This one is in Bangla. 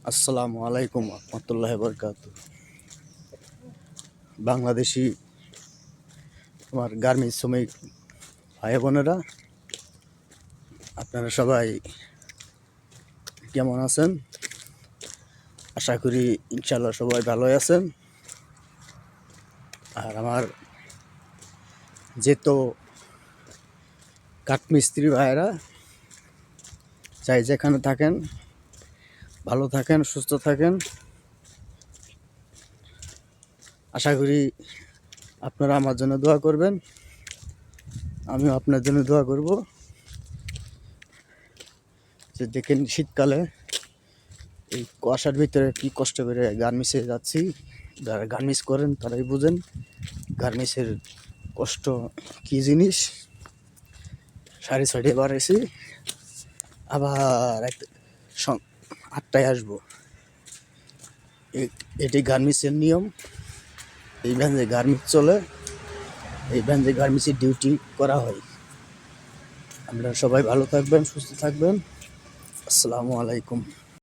আসসালামু আলাইকুম রহমতুল্লাহ বরকাত। বাংলাদেশি আমার গার্মেন্টস শ্রমিক ভাই বোনেরা, আপনারা সবাই কেমন আছেন? আশা করি ইনশাল্লাহ সবাই ভালোই আছেন। আর আমার যেহেতু কাঠমিস্ত্রি ভাইয়েরা চাই যেখানে থাকেন ভালো থাকেন, সুস্থ থাকেন। আশা করি আপনারা আমার জন্য দোয়া করবেন, আমিও আপনার জন্য দোয়া করব। যে দেখেন শীতকালে এই কুয়াশার ভিতরে কি কষ্ট করে গার্মেন্টসে যাচ্ছি। যারা গার্মেন্টস করেন তারাই বুঝেন গার্মেন্টসের কষ্ট কী জিনিস। 6:30 বাড়াইছি, আবার 8টায় আসবো। এটি গার্মেন্টসের নিয়ম। এই ভ্যানে গার্মেন্টস চলে, এই ভ্যানে গার্মেন্টসের ডিউটি করা হয়। আপনারা সবাই ভালো থাকবেন, সুস্থ থাকবেন। আসসালামু আলাইকুম।